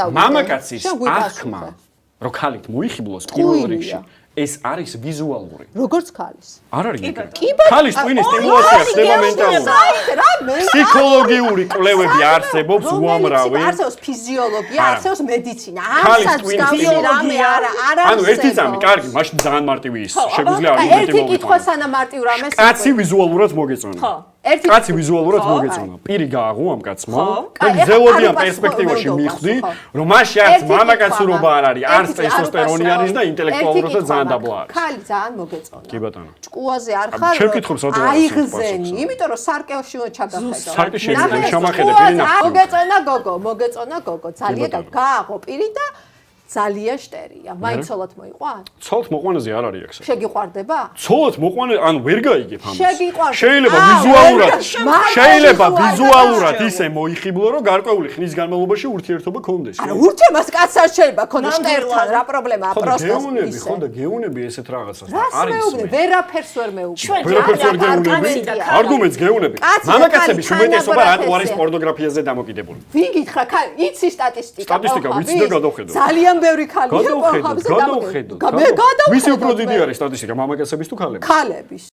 მამაკაცის აღქმა რო ქალით მოიხიბლოს პირველ რიგში ეს არის ვიზუალური. როგორც ქალის. არ არის კი. ქალის ტვინის სტიმულაცია ხდება მენტალურად. ფსიქოლოგიური კვლევები არსებობს უამრავი. არსებობს ფიზიოლოგია, არსებობს მედიცინა. ქალის ტვინის რამე არა ანუ ერთი წამი, კარგი, მაშინ ძალიან მარტივი ის. შეგვიძლია არგუმენტი ერთი კითხვა სანამ მარტივ რამეს. კაცი ვიზუალურად მოგეწონა. ხო. კაცი ვიზუალურად მოგეწონა. პირი გააღო ამ კაცმა. და ზეოდიან პერსპექტივაში მიხვდი, რომ მასში არც მამაკაცურობა არ არის, არც ტესტოსტერონი არის და ინტელექტუალურობა ძალიან დაბლა არის. ქალი ძალიან მოგეწონა. კი ბატონო. ჭკუაზე არ ხარ. შენ ვკითხობს რა აიღზენი, იმიტომ რომ სარკევში უნდა ჩაგახედო. სარკე შეიძლება შემახედე პირი ნახო. მოგეწონა გოგო, ძალიან გააღო პირი და ძალიან შტერია. მაინც ცოლად მოიყვან? ცოლად მოყვანაზე არ არის აქ. შეგიყვარდება? ცოლად მოყვანა, ანუ ვერ გაიგებ ამას. შეგიყვარდება. შეიძლება ვიზუალურად ისე მოიხიბლო, რომ გარკვეული ხნის განმავლობაში ურთიერთობა გქონდეს. არა, ურთიერთობას კაცს არ შეიძლება ქონდეს შტერთან, რა პრობლემაა პროსტას. ხო და გეუნები ესეთ რაღაცას არის. ვერაფერს ვერ მეუბნები. ვერაფერს ვერ გეუნები. არგუმენტს გეუნები. მამაკაცების უმეტესობა რატო არის პორნოგრაფიაზე დამოკიდებული? ვინ გითხრა, იცი სტატისტიკა? სტატისტიკა ვიცი და გადავხედო. ძალიან ბევრი ქალია გადავხედო. ვისი უფრო დიდი არის სტატისტიკა, მამაკაცების თუ ქალების? ქალების.